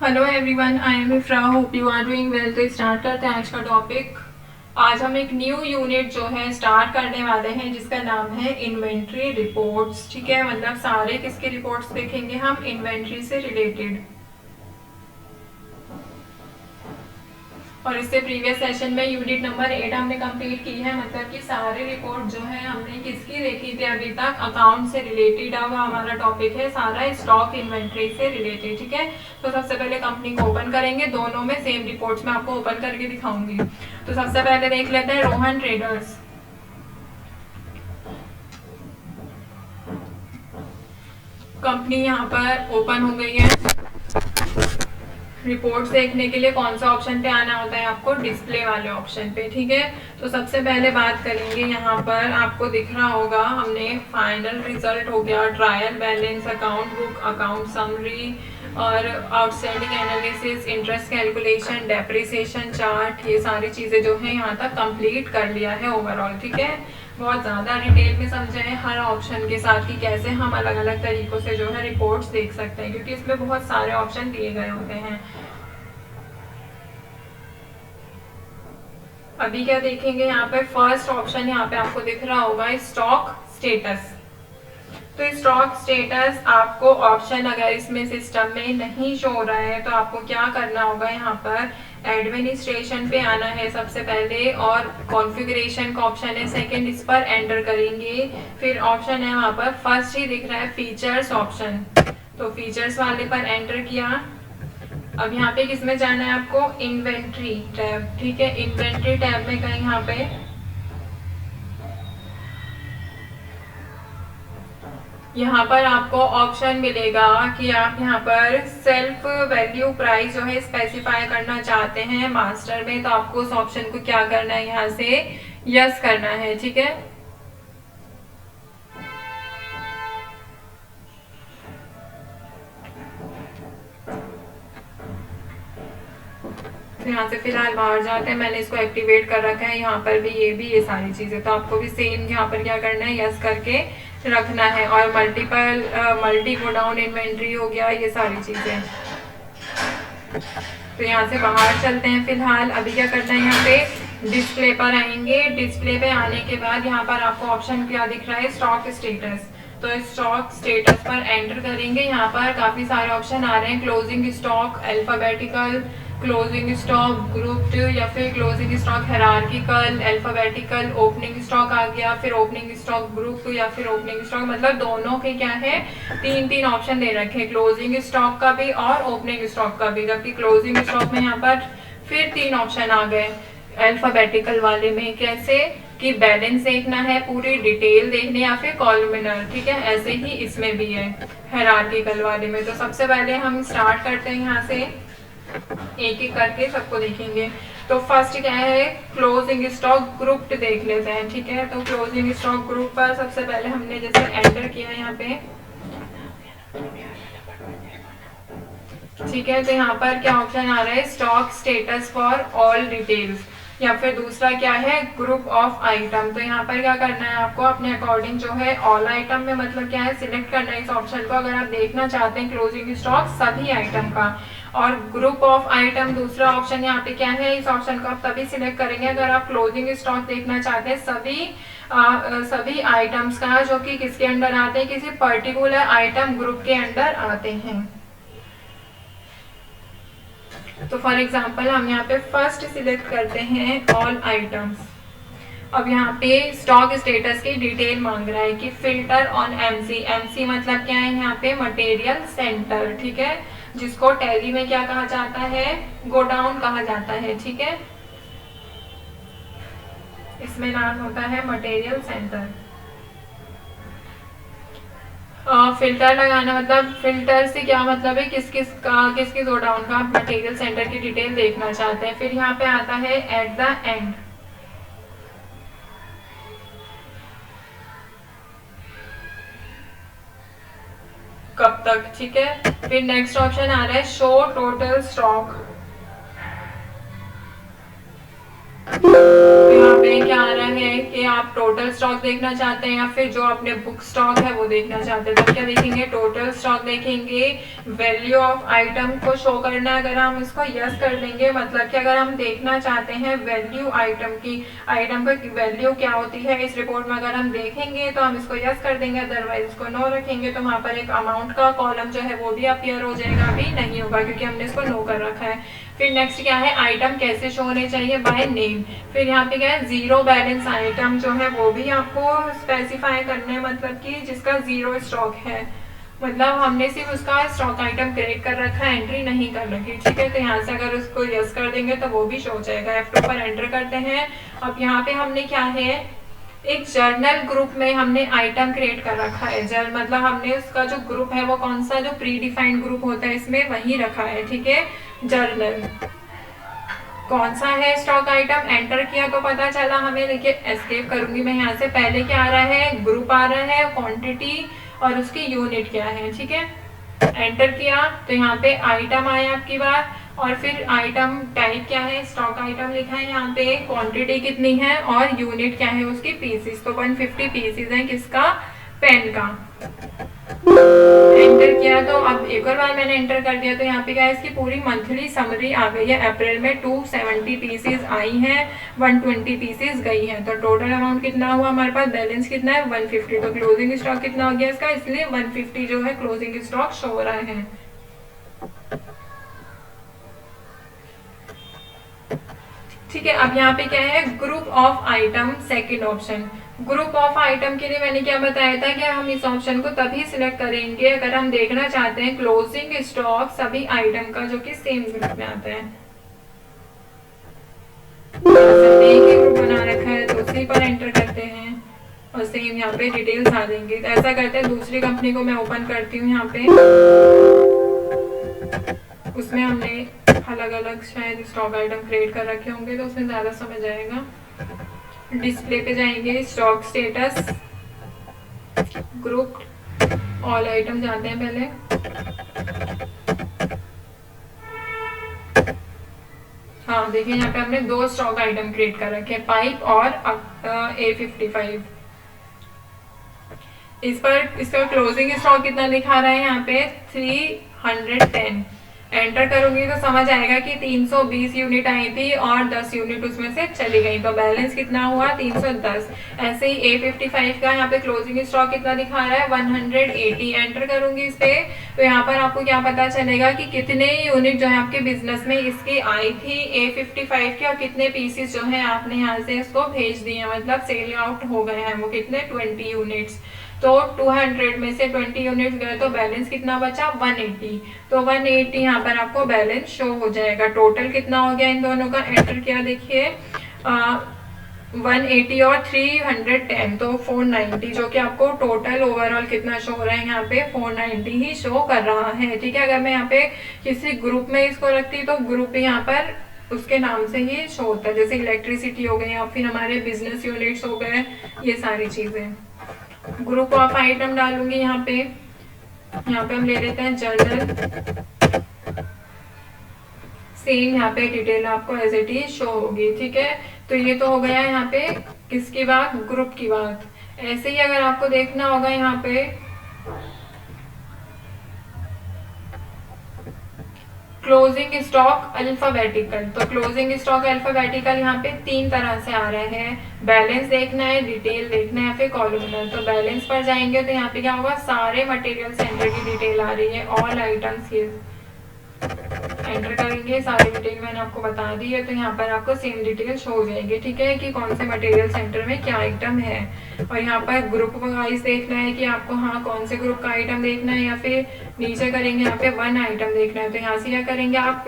Hello everyone, I am Ifra, hope you are doing well. तो start करते हैं आज का टॉपिक। आज हम एक न्यू यूनिट जो है स्टार्ट करने वाले हैं जिसका नाम है इन्वेंट्री रिपोर्ट्स। ठीक है, मतलब सारे किसके रिपोर्ट्स देखेंगे हम? इन्वेंट्री से रिलेटेड। और इससे प्रीवियस सेशन में यूनिट नंबर 8 हमने कंप्लीट की है, मतलब कि सारे रिपोर्ट जो है हमने किसकी देखी थी अभी तक? अकाउंट से रिलेटेड। अब हमारा टॉपिक है सारा स्टॉक इन्वेंट्री से रिलेटेड। ठीक है, तो सबसे पहले कंपनी को ओपन करेंगे। दोनों में सेम रिपोर्ट्स में आपको ओपन करके दिखाऊंगी। तो सबसे पहले देख लेते हैं रोहन ट्रेडर्स। कंपनी यहाँ पर ओपन हो गई है। रिपोर्ट्स देखने के लिए कौन सा ऑप्शन पे आना होता है आपको? डिस्प्ले वाले ऑप्शन पे। ठीक है, तो सबसे पहले बात करेंगे, यहाँ पर आपको दिख रहा होगा हमने फाइनल रिजल्ट हो गया, trial balance, account book, account summary और outstanding analysis, interest calculation, depreciation chart, ये सारी चीज़ें जो है यहाँ तक कंप्लीट कर लिया है ओवरऑल। ठीक है, बहुत ज़्यादा डिटेल में समझे हैं हर ऑप्शन के साथ कि कैसे हम अलग अलग तरीकों से जो है रिपोर्ट्स देख सकते हैं, क्योंकि इसमें बहुत सारे ऑप्शन दिए गए होते हैं। अभी क्या देखेंगे यहाँ पे? फर्स्ट ऑप्शन यहाँ पे आपको दिख रहा होगा स्टॉक स्टेटस। तो स्टॉक स्टेटस आपको ऑप्शन अगर इसमें सिस्टम में नहीं शो हो रहा है तो आपको क्या करना होगा? यहाँ पर एडमिनिस्ट्रेशन पे आना है सबसे पहले, और कॉन्फ़िगरेशन का ऑप्शन है सेकंड, इस पर एंटर करेंगे। फिर ऑप्शन है वहाँ पर फर्स्ट ही दिख रहा है फीचर्स ऑप्शन, तो फीचर्स वाले पर एंटर किया। अब यहाँ पे किसमें जाना है आपको? Inventory tab. ठीक है, इन्वेंट्री टैब में कहीं यहाँ पर आपको ऑप्शन मिलेगा कि आप यहाँ पर सेल्फ वैल्यू प्राइस जो है स्पेसिफाई करना चाहते हैं मास्टर में, तो आपको उस ऑप्शन को क्या करना है? यहाँ से यस करना है। ठीक है, तो यहाँ से फिलहाल बाहर जाते हैं। मैंने इसको एक्टिवेट कर रखा है, यहाँ पर भी ये सारी चीज़ें, तो आपको भी सेम यहाँ पर क्या करना है? यस करके रखना है। और मल्टी गोडाउन इन्वेंट्री हो गया, ये सारी चीज़ें। तो यहाँ से बाहर चलते हैं फिलहाल। अभी क्या करना है? यहाँ पे डिस्प्ले पर आएंगे। डिस्प्ले पे आने के बाद यहाँ पर आपको ऑप्शन क्या दिख रहा है? Stock status. तो स्टॉक स्टेटस पर एंटर करेंगे। यहाँ पर काफ़ी सारे ऑप्शन आ रहे हैं, closing stock, alphabetical, closing stock grouped, या फिर closing stock hierarchical, alphabetical, opening stock आ गया, फिर ओपनिंग स्टॉक ग्रुप, या फिर ओपनिंग स्टॉक। मतलब दोनों के क्या है? तीन तीन ऑप्शन दे रखे हैं, क्लोजिंग स्टॉक का भी और ओपनिंग स्टॉक का भी। जबकि क्लोजिंग स्टॉक में यहाँ पर फिर तीन ऑप्शन आ गए अल्फाबेटिकल वाले में। कैसे कि बैलेंस देखना है, पूरी डिटेल देखनी, या फिर कॉलमिनर। ठीक है, ऐसे ही इसमें भी है हायरार्किकल वाले में। तो सबसे पहले हम स्टार्ट करते हैं, यहाँ से एक एक करके सबको देखेंगे। तो फर्स्ट क्या है? क्लोजिंग स्टॉक ग्रुप देख लेते हैं। ठीक है, तो क्लोजिंग स्टॉक ग्रुप पर सबसे पहले हमने जैसे एंटर किया यहाँ पे, ठीक है, तो यहाँ पर क्या ऑप्शन आ रहा है? Stock status for all details, या फिर दूसरा क्या है? Group of item. तो यहाँ पर क्या करना है आपको? अपने अकॉर्डिंग जो है ऑल आइटम में मतलब क्या है? सिलेक्ट करना है इस ऑप्शन को अगर आप देखना चाहते हैं क्लोजिंग स्टॉक सभी आइटम का। और ग्रुप ऑफ आइटम दूसरा ऑप्शन यहाँ पे क्या है? इस ऑप्शन को आप तभी सिलेक्ट करेंगे अगर आप क्लोजिंग स्टॉक देखना चाहते हैं सभी आइटम्स का, जो कि किसके अंडर आते हैं? किसी पर्टिकुलर आइटम ग्रुप के अंडर आते हैं। तो फॉर एग्जाम्पल हम यहाँ पे फर्स्ट सिलेक्ट करते हैं ऑल आइटम्स। अब यहाँ पे स्टॉक स्टेटस की डिटेल मांग रहा है कि फिल्टर ऑन एमसी। एमसी मतलब क्या है? यहाँ पे मटेरियल सेंटर। ठीक है, जिसको टैली में क्या कहा जाता है? गोडाउन कहा जाता है। ठीक है, इसमें नाम होता है मटेरियल सेंटर। फिल्टर लगाना मतलब फिल्टर से क्या मतलब है? किस गोडाउन का आप मटेरियल सेंटर की डिटेल देखना चाहते हैं। फिर यहाँ पे आता है एट द एंड। कब तक? ठीक है, फिर नेक्स्ट ऑप्शन आ रहा है शो टोटल स्टॉक। यहाँ पे क्या आ रहा है ये आप टोटल स्टॉक देखना चाहते हैं या फिर जो अपने बुक स्टॉक है वो देखना चाहते हैं, तो क्या देखेंगे, टोटल स्टॉक देखेंगे। वैल्यू ऑफ आइटम को शो करना है, अगर हम इसको यस कर देंगे मतलब कि अगर हम देखना चाहते हैं वैल्यू आइटम की, आइटम का वैल्यू क्या होती है इस रिपोर्ट में, अगर हम देखेंगे तो हम इसको यस कर देंगे, अदरवाइज इसको नो रखेंगे तो वहां पर एक अमाउंट का कॉलम जो है वो भी अपीयर हो जाएगा, अभी नहीं होगा क्योंकि हमने इसको नो कर रखा है। फिर नेक्स्ट क्या है, आइटम कैसे शो होने चाहिए, बाय नेम। फिर यहाँ पे क्या है, जीरो बैलेंस आइटम जो है वो भी आपको स्पेसिफाई करना है, मतलब कि जिसका जीरो स्टॉक है, मतलब हमने सिर्फ उसका स्टॉक आइटम क्रिएट कर रखा है, एंट्री नहीं कर रखी, ठीक है। तो यहाँ से अगर उसको यस कर देंगे तो वो भी शो हो जाएगा। F2 पर एंटर करते हैं। अब यहाँ पे हमने क्या है, एक जर्नल ग्रुप में हमने आइटम क्रिएट कर रखा है। मतलब हमने उसका जो ग्रुप है वो कौन सा, जो प्री डिफाइंड ग्रुप होता है इसमें वही रखा है, ठीक है। जर्नल कौन सा है, स्टॉक आइटम, एंटर किया तो पता चला हमें। देखिए एस्केप करूंगी मैं यहाँ से, पहले क्या आ रहा है, ग्रुप आ रहा है, क्वांटिटी और उसकी यूनिट क्या है, ठीक है। एंटर किया तो यहाँ पे आइटम आया आपकी बार, और फिर आइटम टाइप क्या है, स्टॉक आइटम लिखा है यहाँ पे, क्वांटिटी कितनी है और यूनिट क्या है उसकी, पीसीस। तो 150 पीसीस है किसका, पेन का। एंटर किया तो अब एक और बार मैंने एंटर कर दिया तो यहाँ पे क्या है, इसकी पूरी मंथली समरी आ गई है। अप्रैल में 270 पीसीस आई हैं, 120 पीसीस गई हैं, तो टोटल अमाउंट कितना हुआ हमारे पास, बैलेंस कितना है 150। तो क्लोजिंग स्टॉक कितना हो गया इसका, इसलिए 150 जो है क्लोजिंग स्टॉक शो हो रहा है। ठीक है। अब यहाँ पे क्या है, group of item, second option. Group of item के लिए मैंने क्या बताया था कि हम इस ऑप्शन को तभी सिलेक्ट करेंगे अगर हम देखना चाहते हैं क्लोजिंग स्टॉक सभी आइटम का जो कि सेम ग्रुप में आता है। एक ही ग्रुप बना रखा है तो उसी पर एंटर करते हैं और सेम यहाँ पे डिटेल्स आ जाएंगे। तो ऐसा करते हैं, दूसरी कंपनी को मैं ओपन करती हूँ, यहाँ पे उसमें हमने अलग अलग शायद स्टॉक आइटम क्रिएट कर रखे होंगे तो उसमें ज्यादा समझ आएगा। डिस्प्ले पे जाएंगे, stock status, group, all item जाते हैं पहले। हाँ देखिए यहाँ पे हमने दो स्टॉक आइटम क्रिएट कर रखे हैं, पाइप और A55। इस पर इसका क्लोजिंग स्टॉक कितना दिखा रहा है यहाँ पे, 310। एंटर करूंगी तो समझ आएगा कि 320 यूनिट आई थी और 10 यूनिट उसमें से चली गई, तो बैलेंस कितना हुआ 310। ऐसे ही A55 का यहाँ पे क्लोजिंग स्टॉक कितना दिखा रहा है, 180। एंटर करूंगी इस पे तो यहाँ पर आपको क्या पता चलेगा कि कितने यूनिट जो है आपके बिजनेस में इसकी आई थी A55 के, और कितने पीसीस जो है आपने यहाँ से इसको भेज दिए, मतलब सेल आउट हो गए हैं वो कितने, 20 यूनिट्स। तो 200 में से 20 यूनिट्स गए तो बैलेंस कितना बचा, 180। तो 180 यहाँ पर आपको बैलेंस शो हो जाएगा। टोटल कितना हो गया इन दोनों का, एंटर किया देखिए 180 और 310 तो 490, जो कि आपको टोटल ओवरऑल कितना शो हो रहा है यहाँ पे, 490 ही शो कर रहा है। ठीक है, अगर मैं यहाँ पे किसी ग्रुप में इसको रखती तो ग्रुप यहाँ पर उसके नाम से ही शो होता है, जैसे इलेक्ट्रिसिटी हो गई या फिर हमारे बिजनेस यूनिट्स हो गए, ये सारी चीजें। ग्रुप ऑफ आइटम डालूंगी यहाँ पे हम ले लेते हैं जर्नल, सेम यहाँ पे डिटेल आपको एज इट इज शो होगी। ठीक है, तो ये तो हो गया यहाँ पे किसकी बात, ग्रुप की बात। ऐसे ही अगर आपको देखना होगा यहाँ पे क्लोजिंग स्टॉक अल्फाबेटिकल, तो क्लोजिंग स्टॉक अल्फाबेटिकल यहाँ पे 3 तरह से आ रहे हैं, बैलेंस देखना है, डिटेल देखना है, फिर कॉलमनर। तो बैलेंस पर जाएंगे तो यहाँ पे क्या होगा, सारे मटेरियल सेंटर की डिटेल आ रही है, ऑल आइटम्स की। एंटर करेंगे, सारी डिटेल मैंने आपको बता दी है, तो यहाँ पर आपको सेम डिटेल शो हो जाएगी। ठीक है, कि कौन से मटेरियल सेंटर में क्या आइटम है। और यहाँ पर ग्रुप वाइज देखना है कि आपको हाँ कौन से ग्रुप का आइटम देखना है, या फिर नीचे करेंगे यहाँ पे 1 आइटम देखना है, तो यहाँ से क्या करेंगे, आप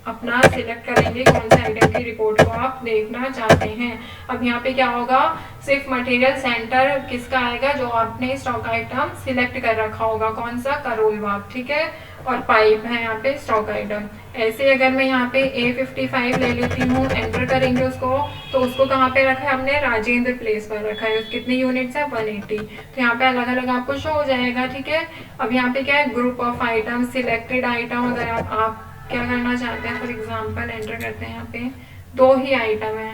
अपना सिलेक्ट करेंगे कौन से आइटम की रिपोर्ट को आप देखना चाहते हैं। अब यहाँ पे क्या होगा, सिर्फ मटेरियल सेंटर किसका आएगा, जो आपने स्टॉक आइटम सिलेक्ट कर रखा होगा, कौन सा, करोल बाग। ठीक है, और पाइप है यहाँ पे स्टॉक आइटम। ऐसे अगर मैं यहाँ पे A55 ले लेती हूँ, एंटर करेंगे उसको, तो उसको कहाँ पे रखा है हमने, राजेंद्र प्लेस पर रखा है। कितने यूनिट्स है, 180। तो यहाँ पे अलग अलग आपको शो हो जाएगा। ठीक है, अब यहाँ पे क्या है, group of item, selected item. अगर आप क्या करना चाहते हैं, फॉर एग्जाम्पल एंटर करते हैं, यहाँ पे 2 ही आइटम है,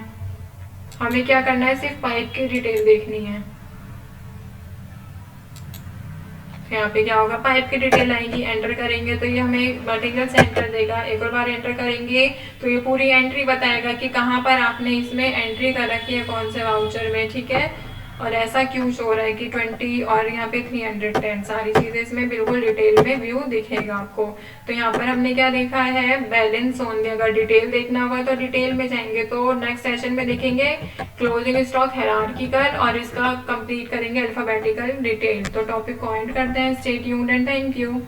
हमें क्या करना है, सिर्फ पाइप की डिटेल देखनी है। यहाँ पे क्या होगा, पाइप की डिटेल आएगी, एंटर करेंगे तो ये हमें मटेरियल सेंटर देगा। एक और बार एंटर करेंगे तो ये पूरी एंट्री बताएगा कि कहाँ पर आपने इसमें एंट्री कर रखी है, कौन से वाउचर में, ठीक है। और ऐसा क्यों शो रहा है कि 20 और यहाँ पे 310, सारी चीजें इसमें बिल्कुल डिटेल में व्यू दिखेगा आपको। तो यहाँ पर हमने क्या देखा है, बैलेंस ओनली। अगर डिटेल देखना होगा तो डिटेल में जाएंगे, तो नेक्स्ट सेशन में देखेंगे क्लोजिंग स्टॉक हायरार्किकल, और इसका कंप्लीट करेंगे अल्फाबेटिकल डिटेल। तो टॉपिक को एंड करते हैं। Stay tuned and thank you.